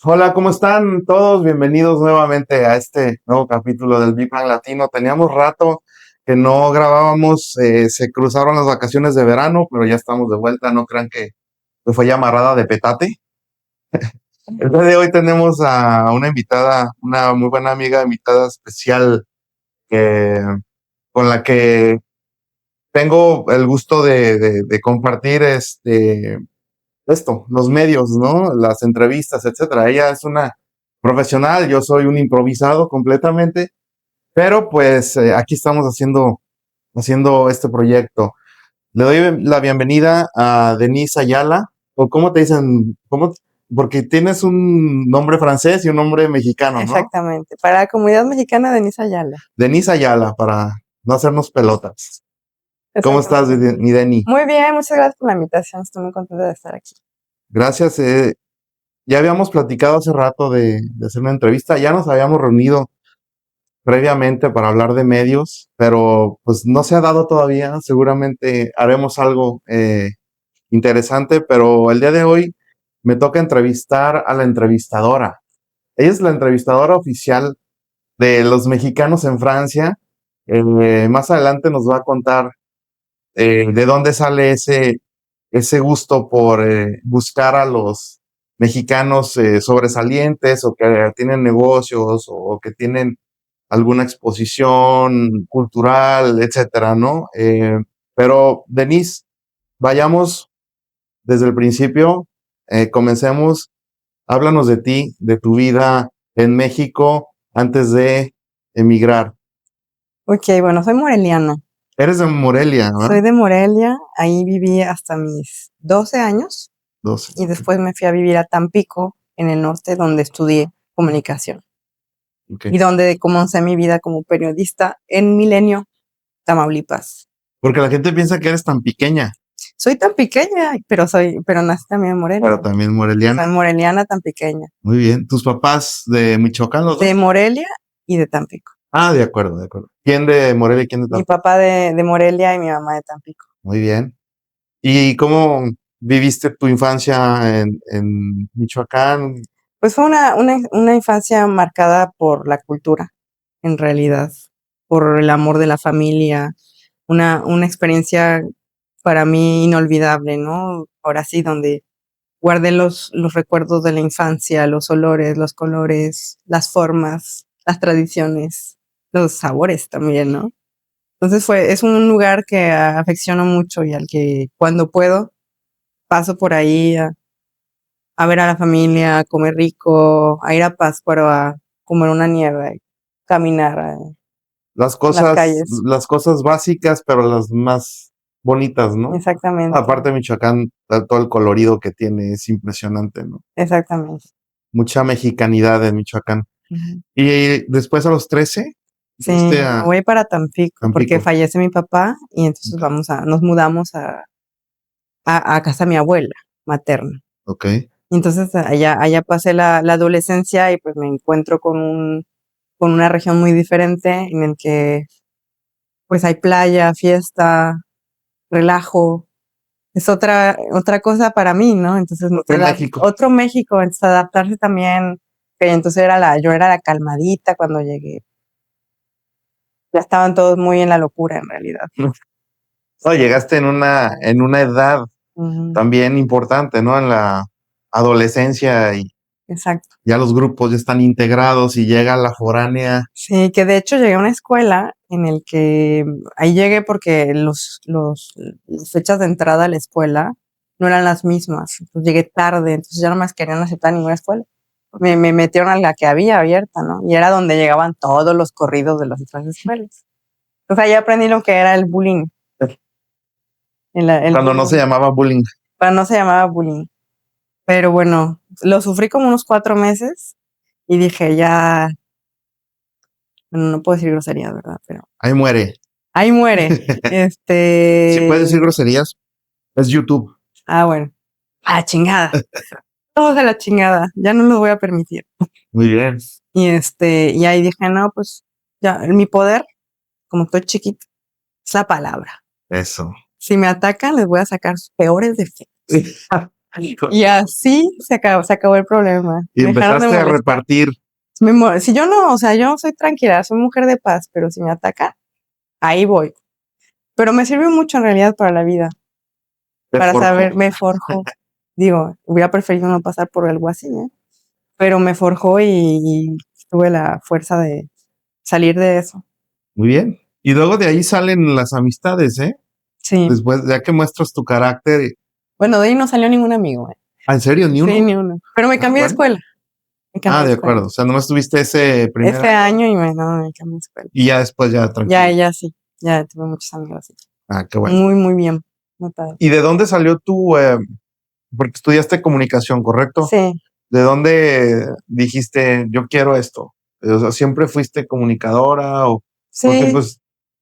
Hola, ¿cómo están todos? Bienvenidos nuevamente a este nuevo capítulo del Big Bang Latino. Teníamos rato que no grabábamos, se cruzaron las vacaciones de verano, pero ya estamos de vuelta. No crean que fue llamarada de petate. El día de hoy tenemos a una invitada, una muy buena amiga, invitada especial, que, con la que tengo el gusto de compartir los medios, ¿no? Las entrevistas, etcétera. Ella es una profesional, yo soy un improvisado completamente, pero pues aquí estamos haciendo este proyecto. Le doy la bienvenida a Denise Ayala, o cómo te dicen, porque tienes un nombre francés y un nombre mexicano, ¿no? Exactamente. Para la comunidad mexicana, Denise Ayala. Denise Ayala, para no hacernos pelotas. ¿Cómo estás, mi Deni? Muy bien, muchas gracias por la invitación. Estoy muy contenta de estar aquí. Gracias. Ya habíamos platicado hace rato de hacer una entrevista, ya nos habíamos reunido previamente para hablar de medios, pero pues no se ha dado todavía. Seguramente haremos algo interesante, pero el día de hoy me toca entrevistar a la entrevistadora. Ella es la entrevistadora oficial de los mexicanos en Francia. Más adelante nos va a contar de dónde sale ese gusto por buscar a los mexicanos sobresalientes o que tienen negocios o que tienen alguna exposición cultural, etcétera, ¿no? Pero, Denise, vayamos desde el principio, comencemos, háblanos de ti, de tu vida en México antes de emigrar. Ok, bueno, soy moreliana. Eres de Morelia, ¿verdad? Soy de Morelia, ahí viví hasta mis 12 años 12. y después me fui a vivir a Tampico, en el norte, donde estudié comunicación Okay. y donde comencé mi vida como periodista en Milenio, Tamaulipas. Porque la gente piensa que eres tan pequeña. Soy tan pequeña, pero nací también en Morelia. Pero también moreliana. Soy moreliana tan pequeña. Muy bien. ¿Tus papás de Michoacán los dos? De Morelia y de Tampico. Ah, de acuerdo, de acuerdo. ¿Quién de Morelia y quién de Tampico? Mi papá de Morelia y mi mamá de Tampico. Muy bien. ¿Y cómo viviste tu infancia en Michoacán? Pues fue una infancia marcada por la cultura, en realidad, por el amor de la familia, una experiencia para mí inolvidable, ¿no? Ahora sí, donde guardé los recuerdos de la infancia, los olores, los colores, las formas, las tradiciones, los sabores también, ¿no? Entonces es un lugar que afecciono mucho y al que cuando puedo paso por ahí a ver a la familia, a comer rico, a ir a Pátzcuaro a comer una nieve, caminar Las en las calles. cosas básicas, pero las más bonitas, ¿no? Exactamente. Aparte de Michoacán, todo el colorido que tiene es impresionante, ¿no? Exactamente. Mucha mexicanidad en Michoacán. Uh-huh. Y después a los 13, sí, me voy para Tampico, porque fallece mi papá y entonces nos mudamos a casa de mi abuela materna. Okay. Entonces allá pasé la adolescencia y pues me encuentro con una región muy diferente en el que pues hay playa, fiesta, relajo. Es otra cosa para mí, ¿no? Entonces otro México, entonces adaptarse también, que entonces yo era la calmadita cuando llegué. Ya estaban todos muy en la locura en realidad. No, llegaste en una edad también importante, ¿no? En la adolescencia y exacto. Ya los grupos ya están integrados y llega la foránea. Sí, que de hecho llegué a una escuela en el que ahí llegué porque las fechas de entrada a la escuela no eran las mismas. Entonces llegué tarde, entonces ya no me querían aceptar en ninguna escuela. Me metieron a la que había abierta, ¿no? Y era donde llegaban todos los corridos de las otras escuelas. Entonces ahí aprendí lo que era el bullying. Cuando bullying. No se llamaba bullying. Cuando no se llamaba bullying. Pero bueno, lo sufrí como unos 4 meses y dije, ya Bueno, no puedo decir groserías, ¿verdad? Pero Ahí muere. ahí muere. Si puedes decir groserías, es YouTube. Bueno. A la chingada. Todos a la chingada. Ya no lo voy a permitir. Muy bien. Y ahí dije, no, pues ya, mi poder, como estoy chiquita, es la palabra. Eso. Si me atacan, les voy a sacar sus peores defectos. Y así se acabó el problema. Y Dejaron de empezaste a molestar. repartir. Si yo no, o sea, yo soy tranquila, soy mujer de paz, pero si me atacan, ahí voy. Pero me sirvió mucho en realidad para la vida, Te para forjó. saber, me forjó. Digo, hubiera preferido no pasar por algo así, ¿eh? Pero me forjó y tuve la fuerza de salir de eso. Muy bien. Y luego de ahí salen las amistades, ¿eh? Sí. Después, ya que muestras tu carácter. Bueno, de ahí no salió ningún amigo, ¿eh? ¿En serio? ¿Ni uno? Sí, ni uno. Pero me cambié de escuela. De acuerdo. O sea, nomás tuviste ese primer año y me cambié de escuela. Y ya después ya tranquilo. Ya sí. Ya tuve muchos amigos. Sí. Qué bueno. Muy, muy bien. Muy padre. ¿Y de dónde salió tu, porque estudiaste comunicación, ¿correcto? Sí. ¿De dónde dijiste, yo quiero esto? O sea, ¿siempre fuiste comunicadora? Sí. Porque pues,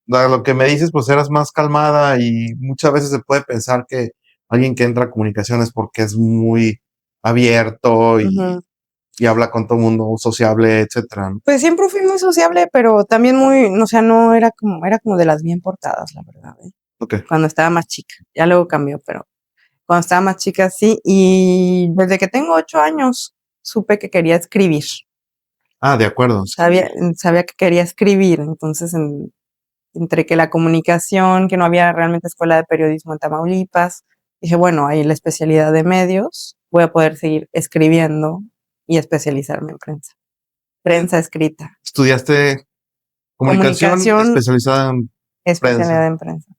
lo que me dices, pues eras más calmada y muchas veces se puede pensar que alguien que entra a comunicación es porque es muy abierto y habla con todo el mundo, sociable, etcétera, ¿no? Pues siempre fui muy sociable, pero también muy, o sea, no era como de las bien portadas, la verdad, ¿eh? Okay. Cuando estaba más chica. Ya luego cambió, pero cuando estaba más chica sí. Y desde que tengo 8 años supe que quería escribir. De acuerdo. Sabía que quería escribir, entonces entre que la comunicación, que no había realmente escuela de periodismo en Tamaulipas, dije, bueno, hay la especialidad de medios, voy a poder seguir escribiendo y especializarme en prensa. Prensa escrita. ¿Estudiaste comunicación especializada en prensa?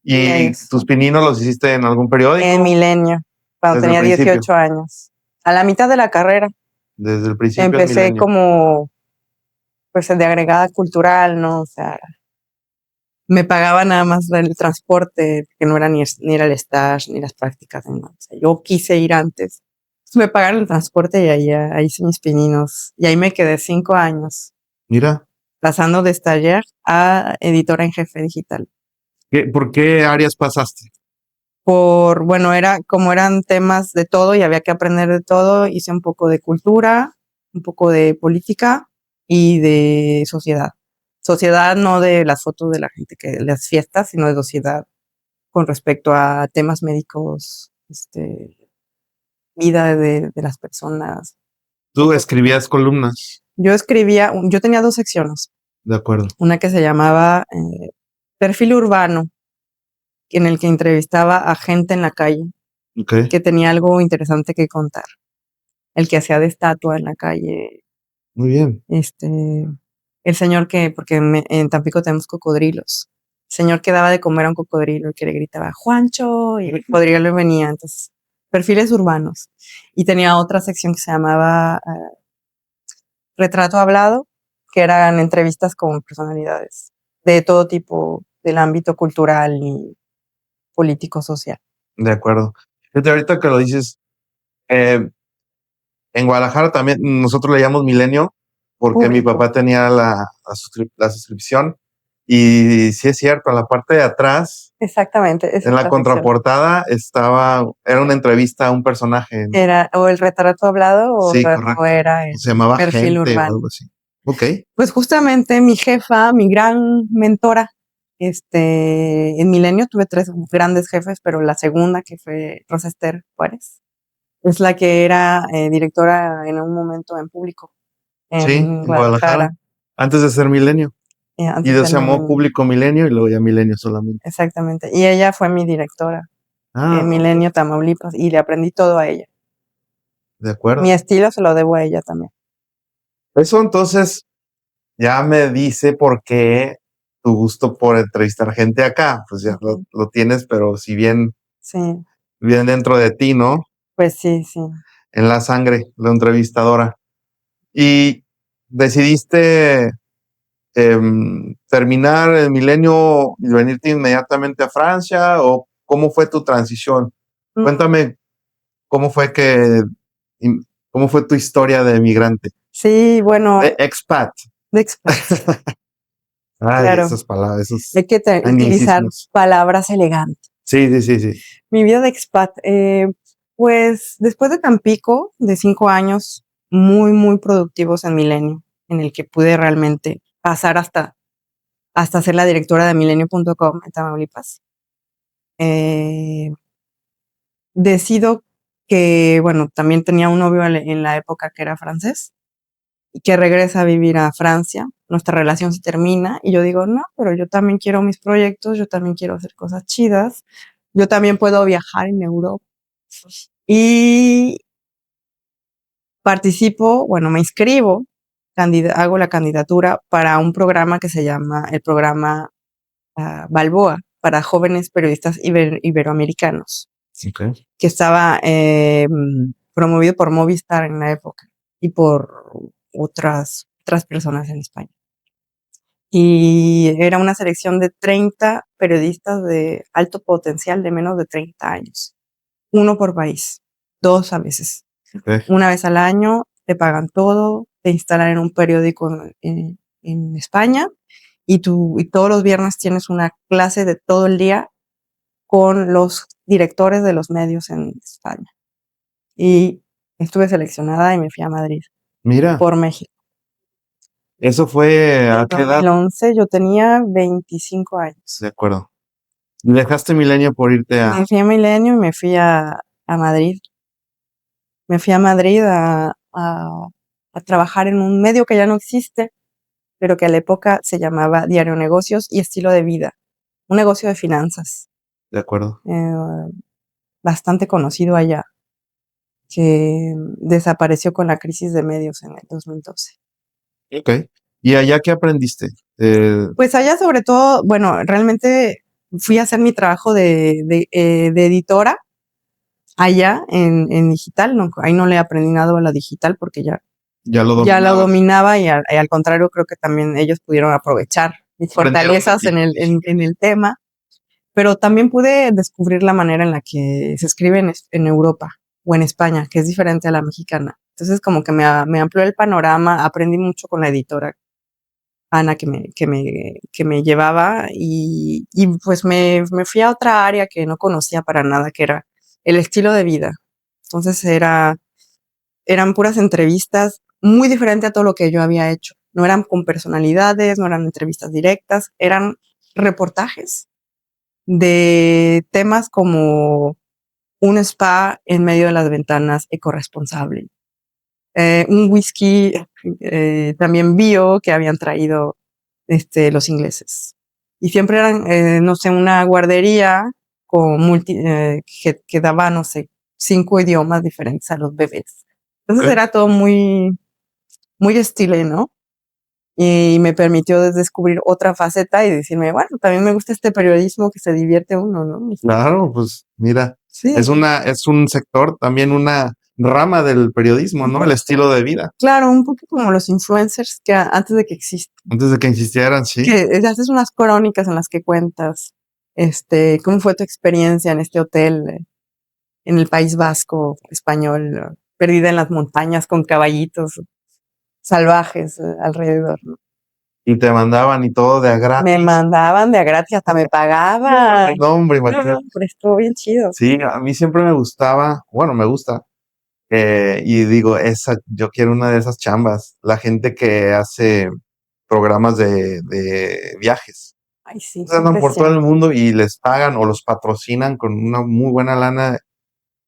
¿Y tus pininos los hiciste en algún periódico? En Milenio, cuando tenía 18 años. A la mitad de la carrera. Desde el principio. Empecé como, pues, de agregada cultural, ¿no? O sea, me pagaba nada más el transporte, que no era ni era el stage, ni las prácticas, ¿no? O sea, yo quise ir antes. Entonces me pagaron el transporte y ahí hice mis pininos. Y ahí me quedé 5 años. Mira. Pasando de stagiaire a editora en jefe digital. ¿Por qué áreas pasaste? Bueno, eran temas de todo y había que aprender de todo. Hice un poco de cultura, un poco de política y de sociedad. Sociedad no de las fotos de la gente que las fiestas, sino de sociedad con respecto a temas médicos, vida de las personas. ¿Tú escribías columnas? Yo tenía 2 secciones. De acuerdo. Una que se llamaba Perfil Urbano, en el que entrevistaba a gente en la calle que tenía algo interesante que contar. El que hacía de estatua en la calle. Muy bien. El señor porque en Tampico tenemos cocodrilos. El señor que daba de comer a un cocodrilo y que le gritaba, ¡Juancho! Y el cocodrilo venía. Entonces, perfiles urbanos. Y tenía otra sección que se llamaba Retrato Hablado, que eran entrevistas con personalidades de todo tipo, del ámbito cultural y político-social. De acuerdo. Fíjate, ahorita que lo dices, en Guadalajara también nosotros le llamamos Milenio porque mi papá tenía la suscripción y sí es cierto, en la parte de atrás, exactamente, en la contraportada era una entrevista a un personaje. Era o el retrato hablado o era el se llamaba perfil Gente urbano. o algo así. Okay. Pues justamente mi jefa, mi gran mentora, en Milenio tuve 3 grandes jefes, pero la segunda, que fue Rosa Ester Juárez, es la que era directora en un momento en Público, en Guadalajara. Antes de ser Milenio. Y se llamó Público Milenio y luego ya Milenio solamente. Exactamente. Y ella fue mi directora en Milenio Tamaulipas y le aprendí todo a ella. De acuerdo. Mi estilo se lo debo a ella también. Eso entonces ya me dice por qué tu gusto por entrevistar gente acá. Pues ya lo tienes, pero si bien bien dentro de ti, ¿no? Pues sí. En la sangre, la entrevistadora. Y decidiste terminar el Milenio y venirte inmediatamente a Francia, o cómo fue tu transición. Cuéntame cómo fue tu historia de emigrante. Sí, bueno. De expat. de expat. Ay, Claro. esas palabras, esos Hay que utilizar anglicismos. palabras elegantes. Sí. Mi vida de expat, pues después de Tampico, de 5 años muy, muy productivos en Milenio, en el que pude realmente pasar hasta ser la directora de milenio.com en Tamaulipas, decido que, bueno, también tenía un novio en la época que era francés y que regresa a vivir a Francia. Nuestra relación se termina y yo digo, no, pero yo también quiero mis proyectos, yo también quiero hacer cosas chidas, yo también puedo viajar en Europa. Y participo, bueno, me inscribo, hago la candidatura para un programa que se llama el programa Balboa para jóvenes periodistas iberoamericanos, Okay. que estaba promovido por Movistar en la época y por otras personas en España. Y era una selección de 30 periodistas de alto potencial de menos de 30 años. Uno por país, 2 a veces. Okay. Una vez al año te pagan todo, te instalan en un periódico en España y todos los viernes tienes una clase de todo el día con los directores de los medios en España. Y estuve seleccionada y me fui a Madrid Mira, por México. eso fue ¿a En qué edad? 2011 yo tenía 25 años. De acuerdo. Dejaste Milenio por irte a... Me fui a Milenio y me fui a Madrid. Me fui a Madrid a trabajar en un medio que ya no existe, pero que a la época se llamaba Diario Negocios y Estilo de Vida, un negocio de finanzas, De acuerdo. bastante conocido allá, que desapareció con la crisis de medios en el 2012. Ok. ¿Y allá qué aprendiste? Pues allá sobre todo, bueno, realmente fui a hacer mi trabajo de editora allá en digital, no, ahí no le aprendí nada a la digital porque ya lo dominaba y al contrario creo que también ellos pudieron aprovechar mis fortalezas en el tema, pero también pude descubrir la manera en la que se escribe en Europa o en España, que es diferente a la mexicana. Entonces como que me amplió el panorama, aprendí mucho con la editora Ana que me llevaba y pues me fui a otra área que no conocía para nada, que era el estilo de vida. Entonces eran puras entrevistas muy diferente a todo lo que yo había hecho. No eran con personalidades, no eran entrevistas directas, eran reportajes de temas como un spa en medio de las ventanas ecorresponsable, un whisky también bio que habían traído los ingleses. Y siempre eran, no sé, una guardería con que daba, no sé, 5 idiomas diferentes a los bebés. Entonces era todo muy, muy estilo, ¿no? Y me permitió descubrir otra faceta y decirme, bueno, también me gusta este periodismo que se divierte uno, ¿no? Claro, pues mira, sí. Es un sector, también una rama del periodismo, ¿no? El estilo de vida. Claro, un poco como los influencers que antes de que existan. Antes de que existieran, sí. Que haces unas crónicas en las que cuentas, cómo fue tu experiencia en este hotel en el País Vasco español, perdida en las montañas con caballitos salvajes alrededor, ¿no? Y te mandaban y todo de a gratis. Me mandaban de a gratis, hasta me pagaban. No, hombre, imagínate. No, pero estuvo bien chido. Sí, a mí siempre me gustaba, bueno, me gusta, y digo, yo quiero una de esas chambas, la gente que hace programas de viajes. Ay, sí. Andan por todo el mundo y les pagan o los patrocinan con una muy buena lana,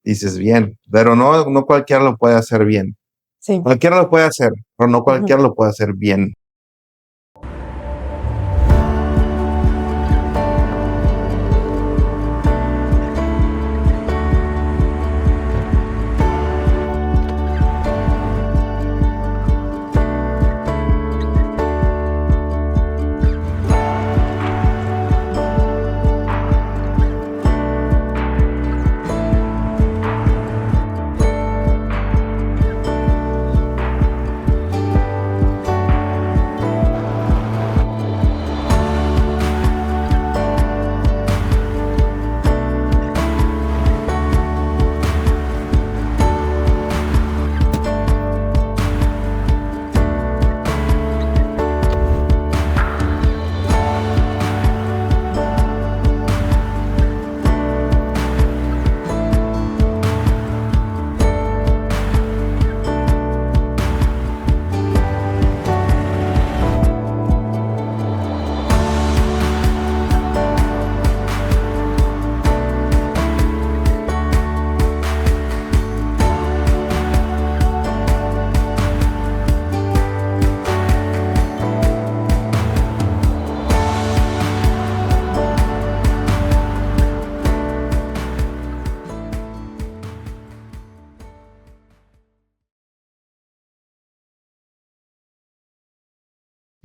dices bien, pero no cualquiera lo puede hacer bien. Sí. Cualquiera lo puede hacer, pero no cualquiera lo puede hacer bien.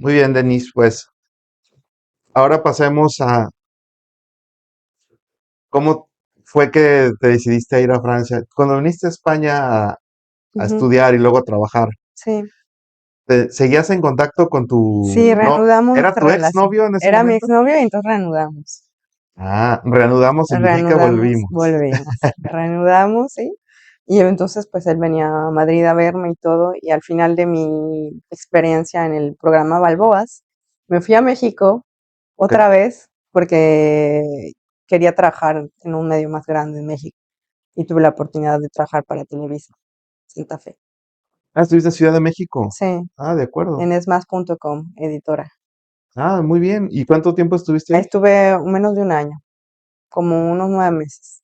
Muy bien, Denise, pues ahora pasemos a cómo fue que te decidiste a ir a Francia. Cuando viniste a España a Ujú, estudiar y luego a trabajar, sí, ¿seguías en contacto con tu sí, no? reanudamos ¿Era nuestra tu ex relación. novio en ese Era mi momento? exnovio y entonces reanudamos. Ah, reanudamos significa Reanudamos, volvimos. volvimos, reanudamos, ¿sí? Y entonces, pues él venía a Madrid a verme y todo, y al final de mi experiencia en el programa Balboas, me fui a México Ok. otra vez porque quería trabajar en un medio más grande en México y tuve la oportunidad de trabajar para Televisa, Santa Fe. Ah, estuviste en Ciudad de México. Sí, Ah, de acuerdo. en esmas.com, editora. Ah, muy bien. ¿Y cuánto tiempo estuviste Ahí ahí? estuve menos de un año, como unos 9 meses,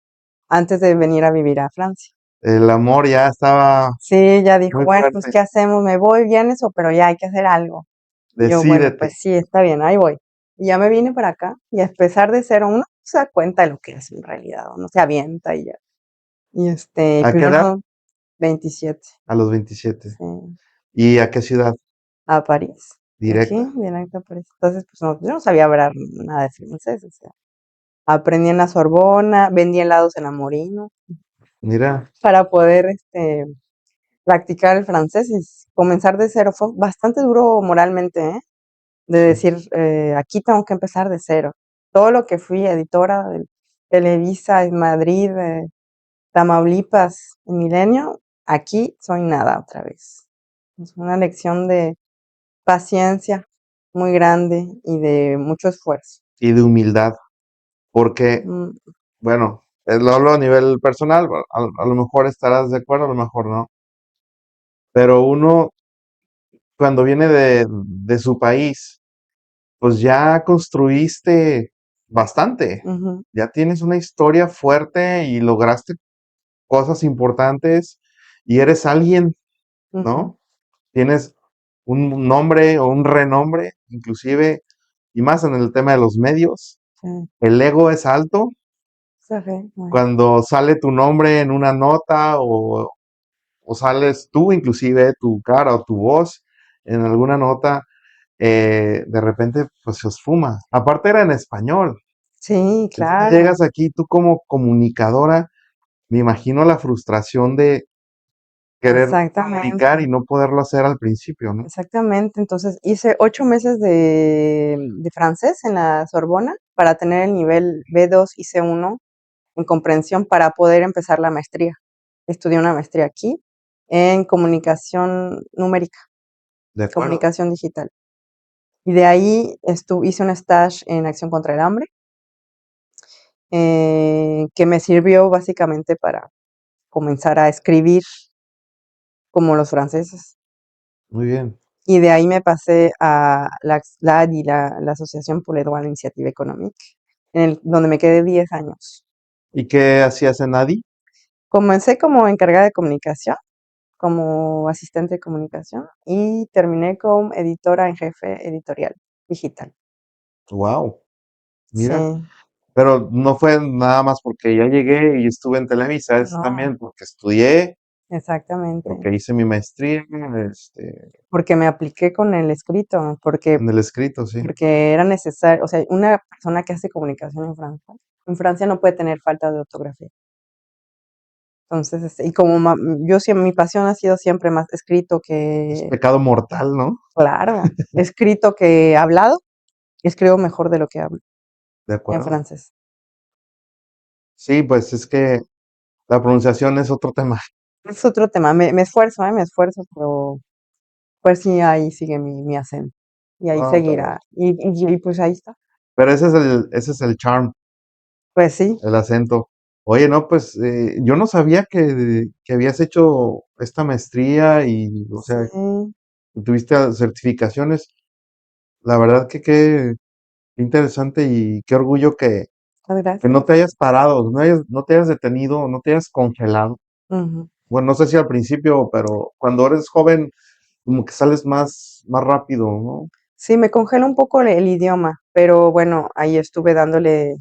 antes de venir a vivir a Francia. El amor ya estaba Sí, ya dijo, muy bueno, pues, fuerte. ¿qué hacemos? ¿Me voy, vienes o pero ya hay que hacer algo? Y yo, bueno, Decídete. pues sí, está bien, ahí voy. Y ya me vine para acá y a empezar de cero, uno se da cuenta de lo que es en realidad, uno se avienta y ya. Y ¿A qué primero edad? son 27, A los 27. sí, ¿Y a qué ciudad? a París, aquí, Directa. directo a París. Entonces, pues no, yo no sabía hablar nada de francés, o sea, aprendí en la Sorbona, vendí helados en Amorino Mira, para poder, practicar el francés y comenzar de cero. Fue bastante duro moralmente, ¿eh? De sí. decir, aquí tengo que empezar de cero. Todo lo que fui editora de Televisa en Madrid, Tamaulipas, en Milenio, aquí soy nada otra vez. Es una lección de paciencia muy grande y de mucho esfuerzo. Y de humildad. Porque, Mm, bueno, lo hablo a nivel personal, a lo mejor estarás de acuerdo, a lo mejor no. Pero uno, cuando viene de su país, pues ya construiste bastante. ujú, Ya tienes una historia fuerte y lograste cosas importantes y eres alguien, ujú, ¿no? Tienes un nombre o un renombre, inclusive, y más en el tema de los medios. sí, El ego es alto bueno, cuando sale tu nombre en una nota o sales tú, inclusive tu cara o tu voz en alguna nota, de repente pues se esfuma. Aparte era en español. sí, Entonces claro. llegas aquí tú como comunicadora, me imagino la frustración de querer Exactamente, comunicar y no poderlo hacer al principio, ¿no? exactamente. Entonces hice 8 meses de francés en la Sorbona para tener el nivel B2 y C1 en comprensión para poder empezar la maestría. Estudié una maestría aquí en comunicación numérica, De acuerdo. comunicación digital. Y de ahí hice un stage en Acción contra el Hambre, que me sirvió básicamente para comenzar a escribir como los franceses. Muy bien. Y de ahí me pasé a la ADI, la Asociación pour les droits à l'initiative économique, donde me quedé 10 años. ¿Y qué hacías en ADI? Comencé como encargada de comunicación, como asistente de comunicación y terminé como editora en jefe editorial digital. Wow, Sí, mira. Pero no fue nada más porque ya llegué y estuve en Televisa, es no, también porque estudié, exactamente. porque hice mi maestría, Porque me apliqué con el escrito, porque, en el escrito, sí. porque era necesario, o sea, una persona que hace comunicación en Francia no puede tener falta de ortografía. Entonces, y como yo siempre, mi pasión ha sido siempre más escrito Es que, pecado mortal, ¿no? claro, escrito que hablado, escribo mejor de lo que hablo De en acuerdo. francés. Sí, pues es que la pronunciación es otro tema. Es otro tema, me esfuerzo, me esfuerzo, pero pues sí, ahí sigue mi acento y ahí No, seguirá. Y pues ahí está. pero ese es el charm, Pues sí, el acento. Oye, no, pues yo no sabía que habías hecho esta maestría y, o sea, sí, tuviste certificaciones. La verdad que qué interesante y qué orgullo muchas que no gracias. te hayas parado, no te hayas detenido, no te hayas congelado. Ujú. Bueno, no sé si al principio, pero cuando eres joven, como que sales más rápido, ¿no? Sí, me congela un poco el idioma, pero bueno, ahí estuve dándole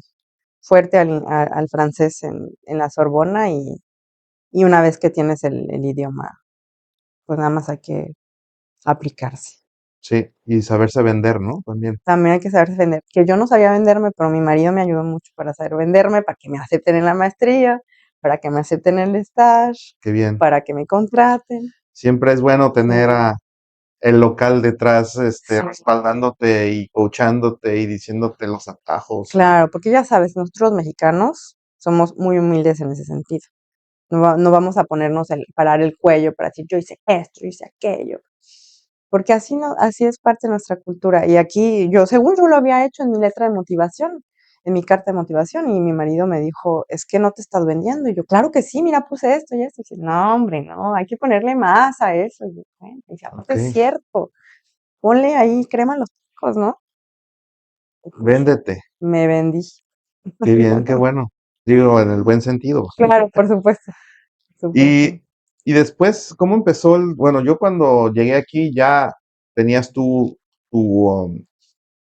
fuerte al francés en la Sorbona y una vez que tienes el idioma, pues nada más hay que aplicarse. Sí, y saberse vender, ¿no? También, También hay que saber vender, que yo no sabía venderme, pero mi marido me ayudó mucho para saber venderme, para que me acepten en la maestría, para que me acepten en el stage, qué bien. para que me contraten. Siempre es bueno tener Sí, a el local detrás, sí. respaldándote y coachándote y diciéndote los atajos. Claro, porque ya sabes, nosotros los mexicanos somos muy humildes en ese sentido. No vamos a ponernos parar el cuello para decir yo hice esto, yo hice aquello. Porque así no, así es parte de nuestra cultura. Y aquí, según yo lo había hecho en mi letra de motivación, en mi carta de motivación, y mi marido me dijo, es que no te estás vendiendo. Y yo, claro que sí, mira, puse esto y esto. Y dice, no, hombre, no, hay que ponerle más a eso. Y yo, bueno, y dice, aparte Ok, es cierto, ponle ahí crema en los tacos, ¿no? Y pues véndete. me vendí. Qué bien, qué bueno. Digo, en el buen sentido. Claro, por supuesto, por supuesto. Y, y después, ¿cómo empezó bueno, yo cuando llegué aquí ya tenías tu, um,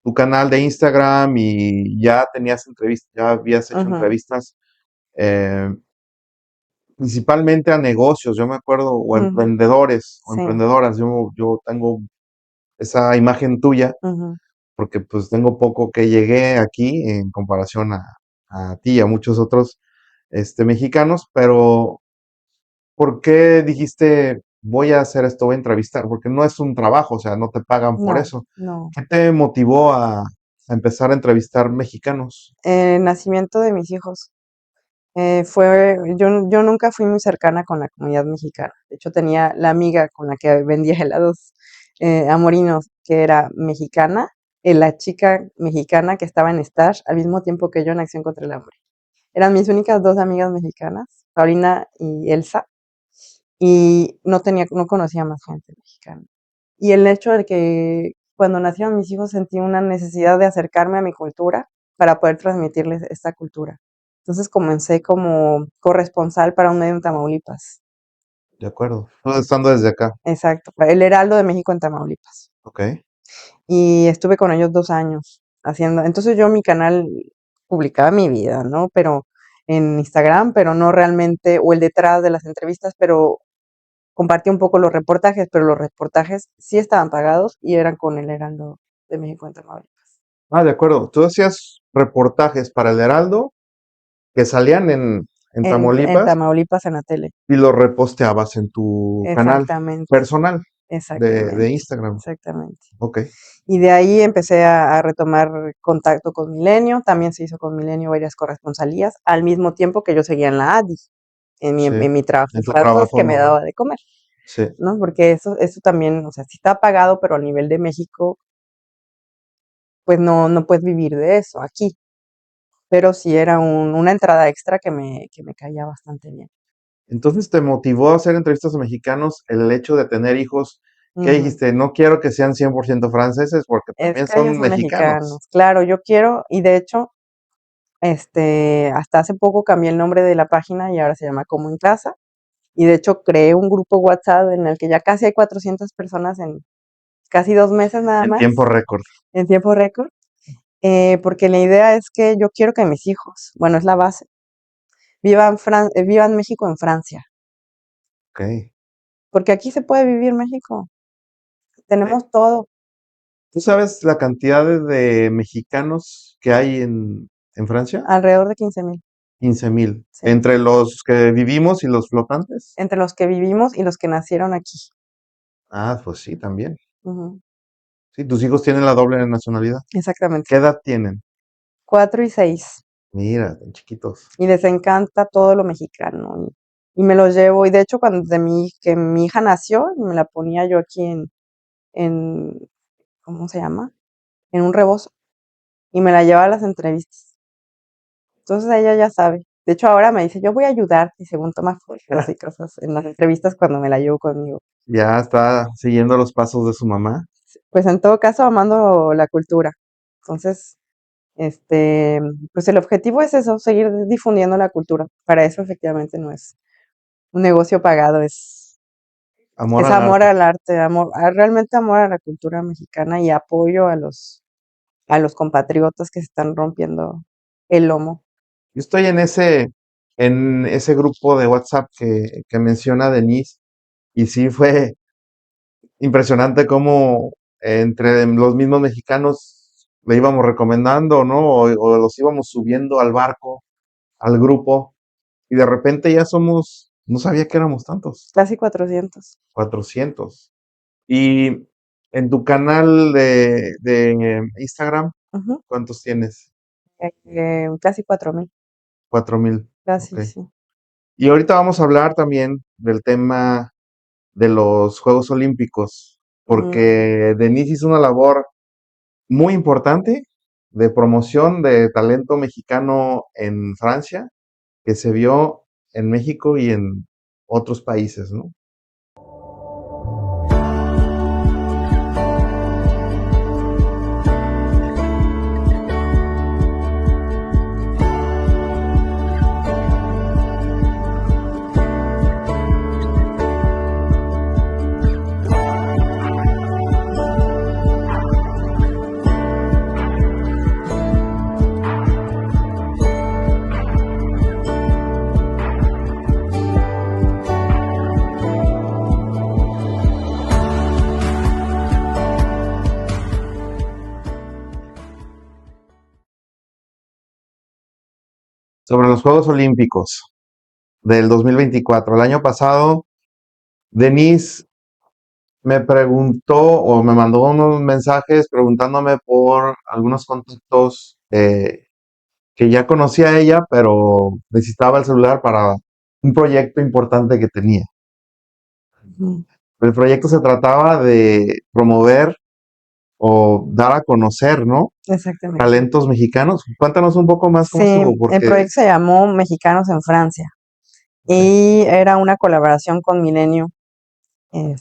tu canal de Instagram y ya tenías entrevistas, ya habías hecho Ujú, entrevistas, eh, principalmente a negocios, yo me acuerdo, o ujú, emprendedores o sí, emprendedoras. Yo tengo esa imagen tuya ujú. porque pues tengo poco que llegué aquí en comparación a ti y a muchos otros mexicanos, pero ¿por qué dijiste voy a hacer esto, voy a entrevistar? Porque no es un trabajo, o sea, no te pagan por No, eso. no. ¿Qué te motivó a empezar a entrevistar mexicanos? El nacimiento de mis hijos. Yo nunca fui muy cercana con la comunidad mexicana. De hecho, tenía la amiga con la que vendía helados amorinos, que era mexicana, la chica mexicana que estaba en stage al mismo tiempo que yo en Acción contra el Hambre. Eran mis únicas dos amigas mexicanas, Paulina y Elsa, y no conocía más gente mexicana. Y el hecho de que cuando nacieron mis hijos sentí una necesidad de acercarme a mi cultura para poder transmitirles esta cultura. Entonces comencé como corresponsal para un medio en Tamaulipas. De acuerdo. Tú estando desde acá. Exacto, para el Heraldo de México en Tamaulipas. Ok. Y estuve con ellos 2 años haciendo. Entonces yo en mi canal publicaba mi vida, ¿no? Pero en Instagram, pero no realmente, o el detrás de las entrevistas, pero compartí un poco los reportajes, pero los reportajes sí estaban pagados y eran con el Heraldo de México en Tamaulipas. Ah, de acuerdo. Tú hacías reportajes para el Heraldo que salían en En Tamaulipas Tamaulipas en la tele. y los reposteabas en tu canal Exactamente, personal de exactamente, Instagram. exactamente. Ok. Y de ahí empecé a retomar contacto con Milenio, también se hizo con Milenio varias corresponsalías, al mismo tiempo que yo seguía en la ADI, Sí. en mi trabajo, En tu ratos trabajo que me normal. daba de comer, Sí. ¿no? Porque eso también, o sea, sí está pagado, pero a nivel de México, pues no puedes vivir de eso aquí. Pero sí era una entrada extra que me caía bastante bien. Entonces te motivó a hacer entrevistas a mexicanos el hecho de tener hijos. ¿Qué Ujú. dijiste? No quiero que sean 100% franceses porque Es también que ellos son son mexicanos. mexicanos. Claro, yo quiero, y de hecho, hasta hace poco cambié el nombre de la página y ahora se llama Como en Casa. Y de hecho creé un grupo WhatsApp en el que ya casi hay 400 personas en casi 2 meses nada En tiempo más, récord. en tiempo récord. Porque la idea es que yo quiero que mis hijos, bueno, es la base, vivan México en Francia. Ok. Porque aquí se puede vivir México. Tenemos todo. ¿Tú sabes la cantidad de mexicanos que hay en Francia? Alrededor de 15,000, 15,000. sí. Entre los que vivimos y los flotantes. Entre los que vivimos y los que nacieron aquí. Ah, pues sí, también. Ujú, Sí, tus hijos tienen la doble nacionalidad. exactamente. ¿Qué edad tienen? 4 y 6. Mira, tan chiquitos. Y les encanta todo lo mexicano. Y me los llevo. Y de hecho, cuando que mi hija nació, me la ponía yo aquí en, ¿cómo se llama? En un rebozo. Y me la lleva a las entrevistas. Entonces ella ya sabe. De hecho, ahora me dice, yo voy a ayudarte. Y según toma fotos y cosas en las entrevistas cuando me la llevo conmigo. Ya está siguiendo los pasos de su mamá. Pues en todo caso, amando la cultura. Entonces, Este, pues el objetivo es eso, seguir difundiendo la cultura. Para eso efectivamente no es un negocio pagado, Amor es al amor arte. al arte, realmente amor a la cultura mexicana y apoyo a los compatriotas que se están rompiendo el lomo. Yo estoy en ese grupo de WhatsApp que menciona Denise, y sí fue impresionante cómo entre los mismos mexicanos le íbamos recomendando, ¿no? O los íbamos subiendo al barco, al grupo, y de repente ya somos, no sabía que éramos tantos, Casi 400. 400. Y en tu canal de Instagram, Ujú. ¿cuántos tienes? Casi 4,000. 4,000. Ok. Casi, sí. Y ahorita vamos a hablar también del tema de los Juegos Olímpicos, porque Denise hizo una labor muy importante de promoción de talento mexicano en Francia, que se vio en México y en otros países, ¿no? Sobre los Juegos Olímpicos del 2024. El año pasado, Denise me preguntó o me mandó unos mensajes preguntándome por algunos contactos que ya conocía ella, pero necesitaba el celular para un proyecto importante que tenía. Ujú. El proyecto se trataba de promover o dar a conocer, ¿no? Exactamente. Talentos mexicanos. Cuéntanos un poco más cómo Sí, estuvo, el porque proyecto se llamó Mexicanos en Francia y era una colaboración con Milenio, con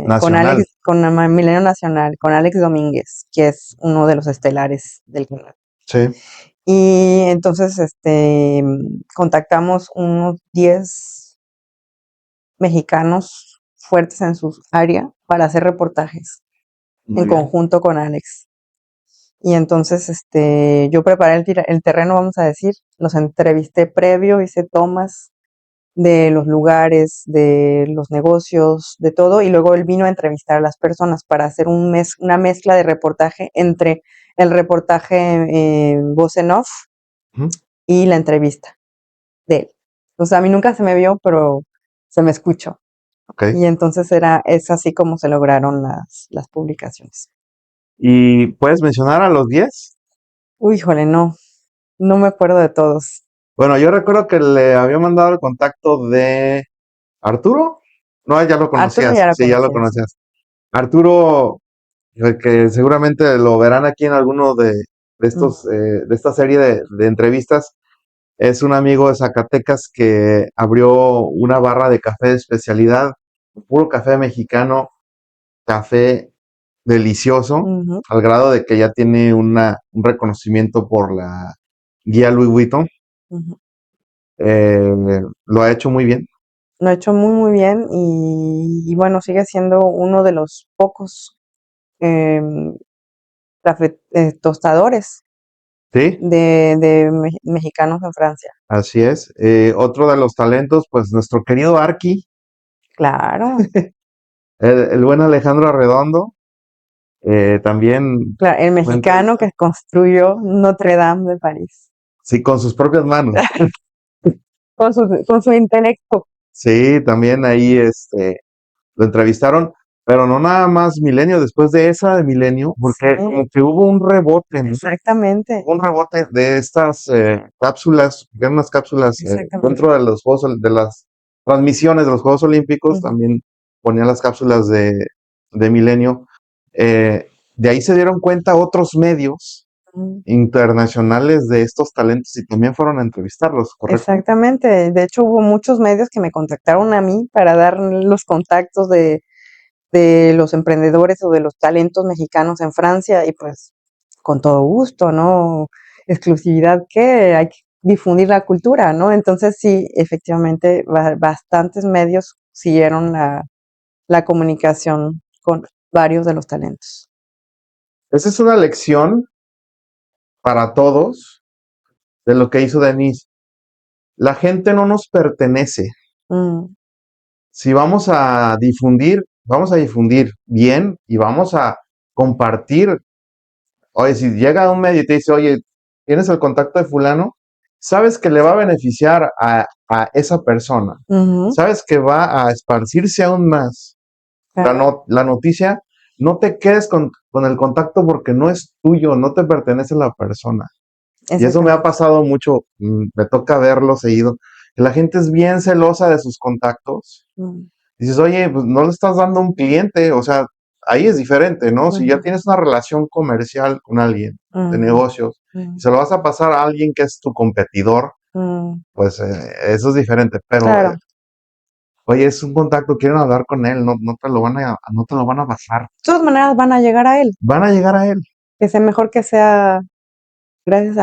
nacional. Alex, Milenio Nacional, con Alex Domínguez, que es uno de los estelares del canal. Sí. Y entonces, contactamos unos 10 mexicanos fuertes en su área para hacer reportajes Muy en bien. conjunto con Alex. Y entonces, yo preparé el terreno, vamos a decir, los entrevisté previo, hice tomas de los lugares, de los negocios, de todo, y luego él vino a entrevistar a las personas para hacer una mezcla de reportaje entre el reportaje voz en off Ujú. y la entrevista de él. O sea, a mí nunca se me vio, pero se me escuchó. Ok. Y entonces es así como se lograron las publicaciones. ¿Y puedes mencionar a los 10? Uy, híjole, no me acuerdo de todos. Bueno, yo recuerdo que le había mandado el contacto de Arturo. No, ya lo Arturo conocías. ya lo Sí, ya lo conocía, sí. conocías. Arturo, que seguramente lo verán aquí en alguno Mm, de esta serie de entrevistas, es un amigo de Zacatecas que abrió una barra de café de especialidad, puro café mexicano, café delicioso, ujú, al grado de que ya tiene un reconocimiento por la guía Louis Vuitton. ujú. Lo ha hecho muy bien. Lo ha hecho muy, muy bien y bueno, sigue siendo uno de los pocos em, tostadores Sí, de mexicanos en Francia. así es. Otro de los talentos, pues nuestro querido Arqui, Claro, el buen Alejandro Arredondo, también claro, el fue mexicano que entrevistado. construyó Notre Dame de París. Sí, con sus propias manos. Con su intelecto. Sí, también ahí lo entrevistaron, pero no nada más Milenio, después de esa de Milenio, Sí, porque como que hubo un rebote, ¿no? exactamente, Hubo un rebote de estas cápsulas, que eran unas cápsulas exactamente. dentro de los Juegos, de las transmisiones de los Juegos Olímpicos, Ujú, también ponían las cápsulas de Milenio. De ahí se dieron cuenta otros medios ujú. internacionales de estos talentos y también fueron a entrevistarlos, ¿correcto? Exactamente. De hecho, hubo muchos medios que me contactaron a mí para dar los contactos de los emprendedores o de los talentos mexicanos en Francia y pues con todo gusto, ¿no? Exclusividad que hay que difundir la cultura, ¿no? Entonces sí, efectivamente, bastantes medios siguieron la comunicación con varios de los talentos. Esa es una lección para todos de lo que hizo Denise. La gente no nos pertenece. Mm, Si vamos a difundir bien y vamos a compartir. Oye, si llega un medio y te dice, oye, tienes el contacto de fulano, sabes que le va a beneficiar a esa persona, Ujú, sabes que va a esparcirse aún más claro, la noticia, no te quedes con el contacto porque no es tuyo, no te pertenece a la persona. Y eso me ha exactamente. pasado mucho, me toca verlo seguido, que la gente es bien celosa de sus contactos. Mm, Dices, oye, pues no le estás dando a un cliente, o sea, ahí es diferente, ¿no? Si ya ujú, tienes una relación comercial con alguien de ujú, negocios y mm, se lo vas a pasar a alguien que es tu competidor, mm, pues eso es diferente. Pero, claro. oye, es un contacto, quieren hablar con él, no te lo van a pasar. De todas maneras van a llegar a él, Van a llegar a él, que sea mejor que sea gracias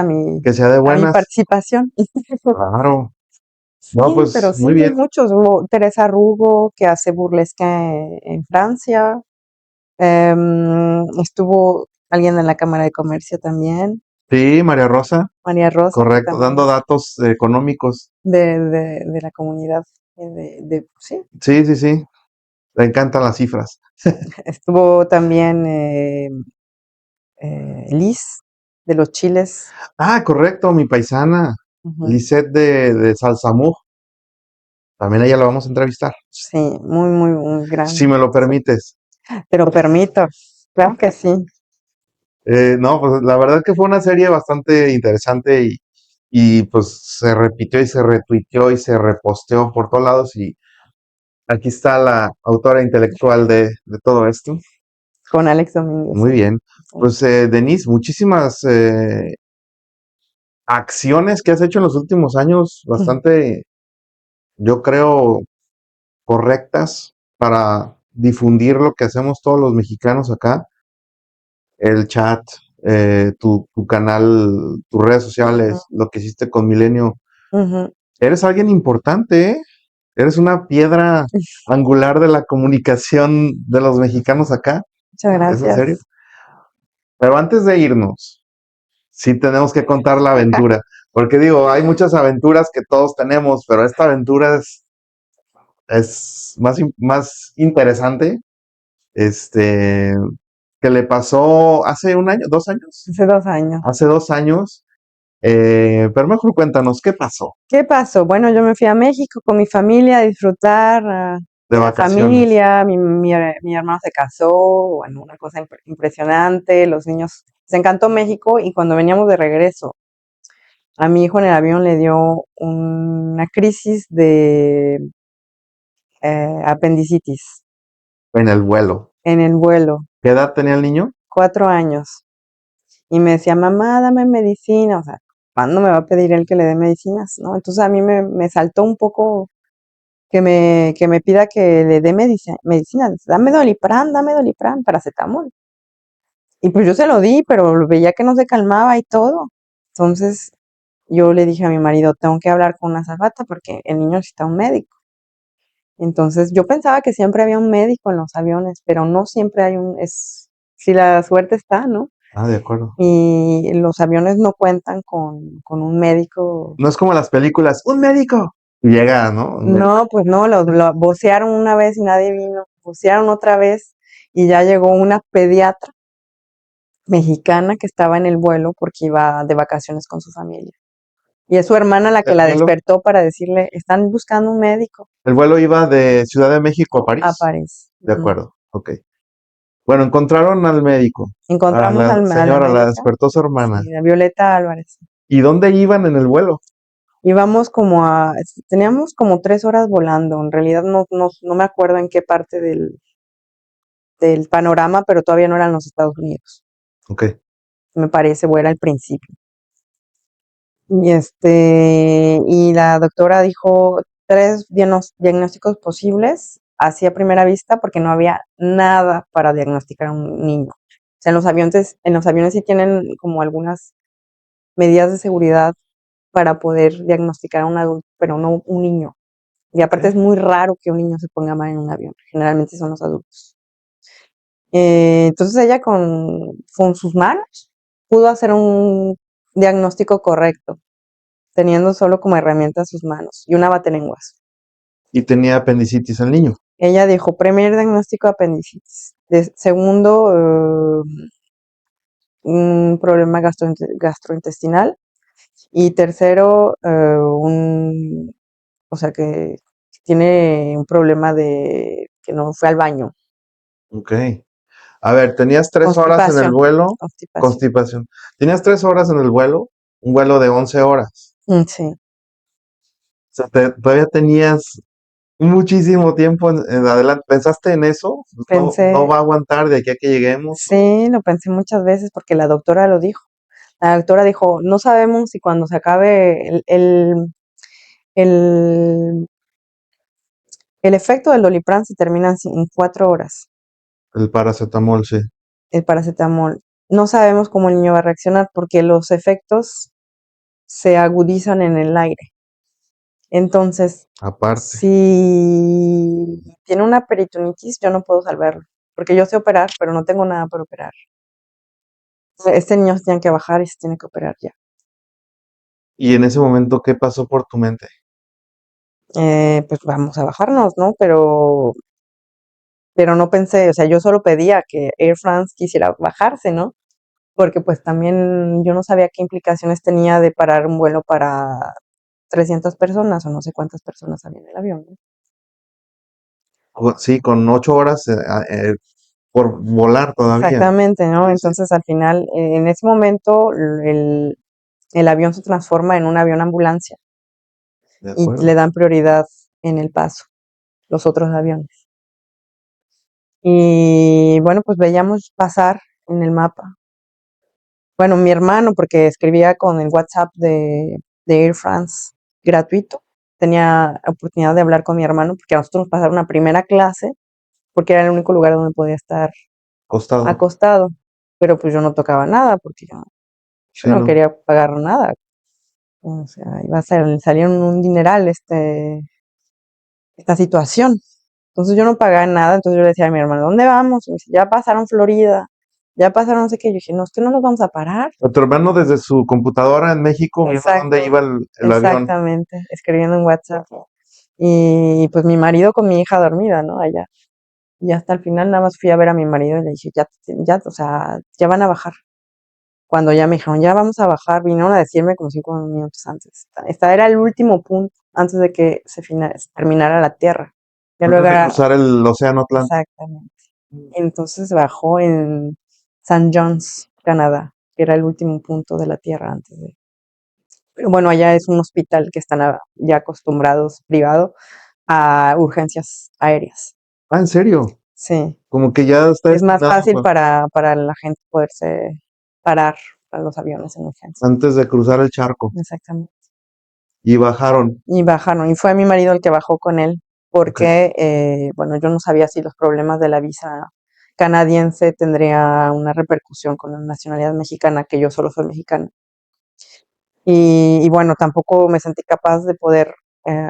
que sea de a mi buenas. participación. Claro. No, Sí, pues pero sí, muy hay bien. muchos. Hubo Teresa Rugo, que hace burlesque en Francia. Estuvo alguien en la Cámara de Comercio también, Sí, María Rosa, María Rosa, que correcto, dando también datos económicos. de la comunidad. Sí, Sí, sí, sí, le encantan las cifras. estuvo también Liz de los Chiles. Ah, correcto, mi paisana, Ujú. Lisette de Salsamú, también a ella la vamos a entrevistar, Sí, muy, muy, un si gran. me lo permites. Te lo permito, claro que sí. No, pues la verdad que fue una serie bastante interesante y pues se repitió y se retuiteó y se reposteó por todos lados y aquí está la autora intelectual de todo esto. Con Alex Domínguez, Muy sí. bien. Sí. Pues Denise, muchísimas acciones que has hecho en los últimos años, Ujú, bastante, yo creo, correctas para difundir lo que hacemos todos los mexicanos acá, el chat, tu canal, tus redes sociales, lo que hiciste con Milenio. ujú. Eres alguien importante, ¿eh? Eres una piedra angular de la comunicación de los mexicanos acá, Muchas ¿es en serio? gracias. Pero antes de irnos, sí tenemos que contar la aventura, porque digo, hay muchas aventuras que todos tenemos, pero esta aventura es más interesante, este, que le pasó hace un año, 2 años, Hace 2 años. hace 2 años, pero mejor cuéntanos, ¿qué pasó ¿Qué pasó? Bueno, yo me fui a México con mi familia a disfrutar de de la vacaciones? familia. Mi hermano se casó, bueno, una cosa impresionante. Los niños, les encantó México y cuando veníamos de regreso, a mi hijo en el avión le dio una crisis de apendicitis En el vuelo. en el vuelo, ¿Qué edad tenía el niño? 4 años. Y me decía, mamá, dame medicina. O sea, ¿cuándo me va a pedir él que le dé medicinas? ¿No? Entonces a mí me saltó un poco que me pida que le dé medicina. Dame Doliprán, paracetamol. Y pues yo se lo di, pero veía que no se calmaba y todo. Entonces yo le dije a mi marido, tengo que hablar con una azafata porque el niño necesita un médico. Entonces yo pensaba que siempre había un médico en los aviones, pero no siempre hay si la suerte está, ¿no? Ah, de acuerdo. Y los aviones no cuentan con un médico. No es como las películas, un médico. Y llega, ¿no? Un médico. No, pues no, lo vocearon una vez y nadie vino, vocearon otra vez y ya llegó una pediatra mexicana que estaba en el vuelo porque iba de vacaciones con su familia. Y es su hermana la que El la vuelo, despertó para decirle, están buscando un médico el vuelo iba de Ciudad de México a a París. París. De Ujú. acuerdo, ok. Bueno, encontraron al médico. A Encontramos la a la señora, la médica, despertó su hermana. sí, la Violeta Álvarez. ¿Y dónde iban en el vuelo? Íbamos teníamos como 3 horas volando. En realidad no me acuerdo en qué parte del panorama, pero todavía no eran los Estados Unidos, Ok. me parece, o era el principio. Y la doctora dijo 3 diagnósticos posibles, así a primera vista, porque no había nada para diagnosticar a un niño. O sea, en los aviones sí tienen como algunas medidas de seguridad para poder diagnosticar a un adulto, pero no un niño. Y aparte es Ok. muy raro que un niño se ponga mal en un avión, generalmente son los adultos. Entonces ella con sus manos pudo hacer un diagnóstico correcto, teniendo solo como herramienta sus manos y una batelenguas. Y tenía apendicitis el niño. Ella dijo, primer diagnóstico de apendicitis. Segundo, un problema gastrointestinal. Y tercero, o sea, que tiene un problema de que no fue al baño. Ok. A ver, tenías 3 horas en el Constipación, vuelo, constipación. constipación. Tenías 3 horas en el vuelo, un vuelo de 11 horas. Sí, O sea, todavía tenías muchísimo tiempo en adelante. ¿Pensaste en eso? No, no pensé, va a aguantar de aquí a que lleguemos. sí, lo pensé muchas veces porque la doctora lo dijo. La doctora dijo, no sabemos si cuando se acabe el, el efecto del Doliprane se termina en 4 horas, El paracetamol, sí, el paracetamol. No sabemos cómo el niño va a reaccionar porque los efectos se agudizan en el aire. Entonces, aparte. si tiene una peritonitis, yo no puedo salvarlo, porque yo sé operar, pero no tengo nada para operar. Este niño se tiene que bajar y se tiene que operar ya. Y en ese momento, ¿qué pasó por tu mente? Pues vamos a bajarnos, ¿no? Pero no pensé, o sea, yo solo pedía que Air France quisiera bajarse, ¿no? Porque pues también yo no sabía qué implicaciones tenía de parar un vuelo para 300 personas o no sé cuántas personas había en el avión, ¿no? Sí, con 8 horas por volar todavía. Exactamente, ¿no? Sí, sí, Entonces al final, en ese momento, el avión se transforma en un avión ambulancia de y le acuerdo. dan prioridad en el paso, los otros aviones. Y bueno, pues veíamos pasar en el mapa. Bueno, mi hermano, porque escribía con el WhatsApp de Air France gratuito, tenía oportunidad de hablar con mi hermano porque a nosotros nos pasaron una primera clase porque era el único lugar donde podía estar Costado. acostado, pero pues yo no tocaba nada porque yo Sí, no no. quería pagar nada. O sea, iba a salir un dineral esta situación. Entonces yo no pagaba nada, entonces yo le decía a mi hermano, ¿dónde vamos? Y me dice, ya pasaron Florida, ya pasaron no sé qué. Yo dije, no, es que no nos vamos a parar. A tu hermano desde su computadora en México viendo dónde Exacto, iba el avión. exactamente, escribiendo en WhatsApp. Y pues mi marido con mi hija dormida, ¿no? Allá. Y hasta el final nada más fui a ver a mi marido y le dije, ya, o sea, ya van a bajar. Cuando ya me dijeron, ya vamos a bajar, vinieron a decirme como 5 minutos antes. Esta era el último punto antes de que se terminara la Tierra. Ya luego Antes de era, cruzar el océano Atlántico. exactamente. Entonces bajó en St. John's, Canadá, que era el último punto de la Tierra antes de. Pero bueno, allá es un hospital que están ya acostumbrados, privado, a urgencias aéreas. Ah, ¿en serio? Sí, Como que ya está es más destinado fácil para la gente poderse parar para los aviones en urgencia. antes de cruzar el charco. Exactamente. Y bajaron. Y bajaron, y fue mi marido el que bajó con él, Ok. porque, bueno, yo no sabía si los problemas de la visa canadiense tendría una repercusión con la nacionalidad mexicana, que yo solo soy mexicana. Y bueno, tampoco me sentí capaz de poder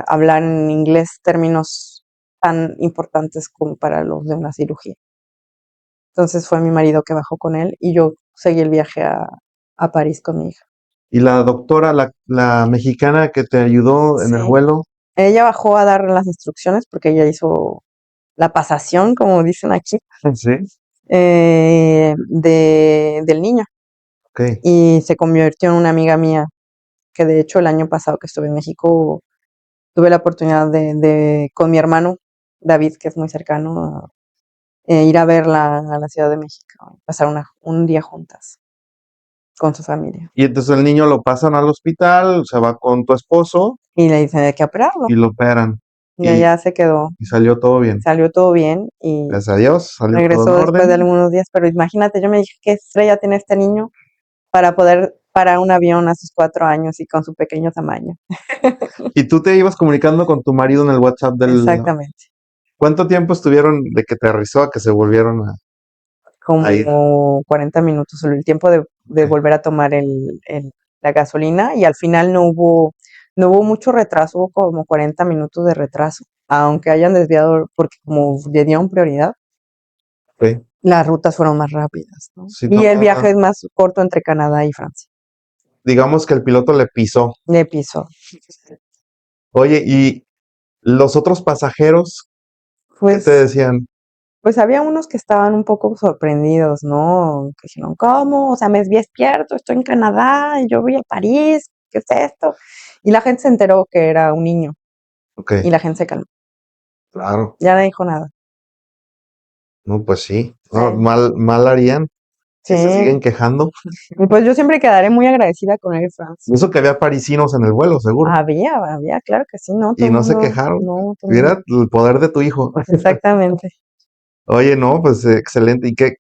hablar en inglés términos tan importantes como para los de una cirugía. Entonces fue mi marido que bajó con él y yo seguí el viaje a París con mi hija. Y la doctora, la mexicana que te ayudó en el Sí. vuelo, Ella bajó a dar las instrucciones porque ella hizo la pasación, como dicen aquí, sí, del niño ok. y se convirtió en una amiga mía, que de hecho el año pasado que estuve en México tuve la oportunidad con mi hermano David, que es muy cercano, ir a verla a la Ciudad de México, pasar un día juntas con su familia. Y entonces el niño lo pasan al hospital, se va con tu esposo Y le dicen hay que operarlo. y lo operan. Y Y, allá se quedó, y salió todo bien. salió todo bien y Gracias a Dios, salió todo en regresó después de orden. algunos días, pero imagínate, yo me dije, ¿qué estrella tiene este niño para poder parar un avión a sus 4 años y con su pequeño tamaño? Y tú te ibas comunicando con tu marido en el WhatsApp Exactamente. ¿Cuánto tiempo estuvieron de que te aterrizó a que se volvieron a ir? Como 40 minutos, solo el tiempo de Ok. volver a tomar la gasolina y al final no hubo mucho retraso, hubo como 40 minutos de retraso, aunque hayan desviado, porque como le dieron prioridad, Ok. las rutas fueron más rápidas, ¿no? Sí, Y el no, viaje es más corto entre Canadá y Francia, digamos que el piloto le pisó. de piso. Oye, ¿y los otros pasajeros qué te Pues decían? Pues había unos que estaban un poco sorprendidos, ¿no? Que dijeron, ¿cómo? O sea, me despierto, estoy en Canadá, y yo voy a París, ¿qué es esto? Y la gente se enteró que era un niño Ok, y la gente se calmó. claro. Ya no dijo nada. No, pues sí. No, Sí, mal harían si se sí. siguen quejando. Y pues yo siempre quedaré muy agradecida con Air France. Eso que había parisinos en el vuelo, seguro. Había, claro que sí, ¿no? Todo Y el no se mundo, quejaron. no, todo el mundo. Mira el poder de tu hijo. Exactamente. Oye, no, pues excelente. ¿Y qué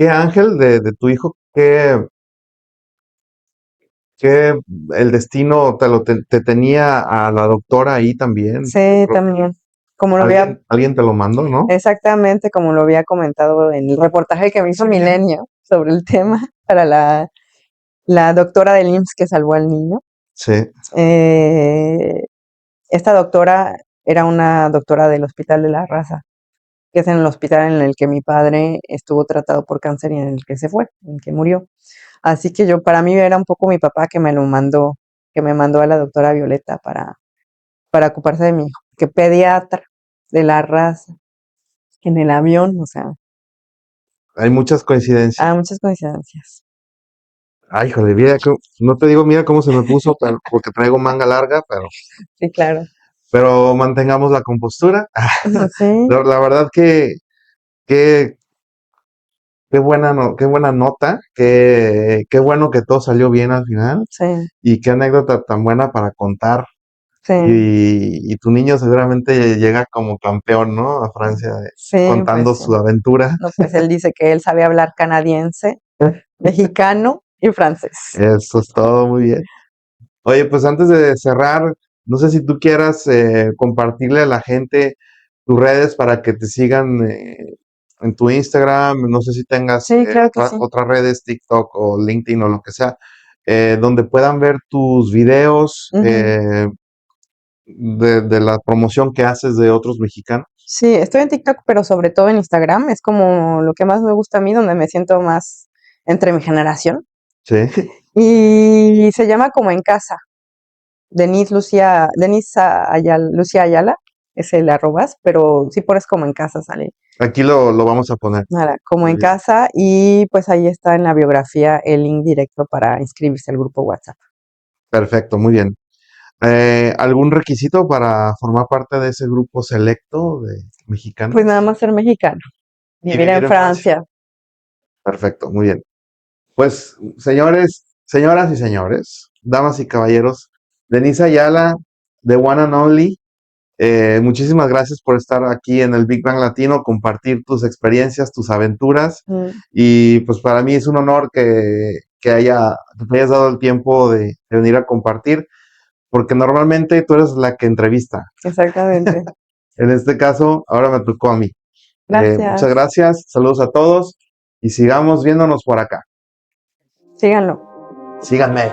ángel de tu hijo, qué el destino te tenía a la doctora ahí también? Sí, también. Como lo había, Alguien te lo mandó, ¿no? exactamente como lo había comentado en el reportaje que me hizo Milenio sobre el tema para la doctora del IMSS que salvó al niño. Sí. Eh, Esta doctora era una doctora del Hospital de la Raza, que es en el hospital en el que mi padre estuvo tratado por cáncer y en el que se fue, en el que murió. Así que yo, para mí era un poco mi papá que me lo mandó, que me mandó a la doctora Violeta para ocuparse de mi hijo, que pediatra de la Raza, en el avión, o sea, Hay muchas coincidencias. muchas coincidencias. Ay, joder, mira, no te digo, mira cómo se me puso, porque traigo manga larga, Sí, claro. pero mantengamos la compostura. Sí, La verdad que qué buena nota, qué bueno que todo salió bien al final sí, y qué anécdota tan buena para contar. sí, Y tu niño seguramente llega como campeón, ¿no? A Francia, sí, pues contando sí. su aventura. No, pues él dice que él sabe hablar canadiense, mexicano y francés. Eso es todo, muy bien. Oye, pues antes de cerrar, no sé si tú quieras compartirle a la gente tus redes para que te sigan en tu Instagram, no sé si tengas Sí, claro que sí. otras redes, TikTok o LinkedIn o lo que sea, donde puedan ver tus videos Ujú. de la promoción que haces de otros mexicanos. Sí, estoy en TikTok, pero sobre todo en Instagram. Es como lo que más me gusta a mí, donde me siento más entre mi generación. Sí, Y se llama Como en Casa. Denise Ayala, Lucía Ayala, es el arrobas, pero si pones Como en Casa sale. aquí lo vamos a poner. Nada, Como Muy en bien. Casa, y pues ahí está en la biografía el link directo para inscribirse al grupo WhatsApp. Perfecto, muy bien. ¿Algún requisito para formar parte de ese grupo selecto de Pues mexicanos nada más ser mexicano, y vivir vivir en en Francia? Francia. Perfecto, muy bien. Pues, señores, señoras y señores, damas y caballeros, Denise Ayala, The One and Only, muchísimas gracias por estar aquí en el Big Bang Latino, compartir tus experiencias, tus aventuras, Mm, y pues para mí es un honor que te hayas dado el tiempo de venir a compartir, porque normalmente tú eres la que entrevista. exactamente. En este caso, ahora me tocó a mí. Muchas Gracias. gracias, saludos a todos y sigamos viéndonos por acá. Síganlo. Síganme.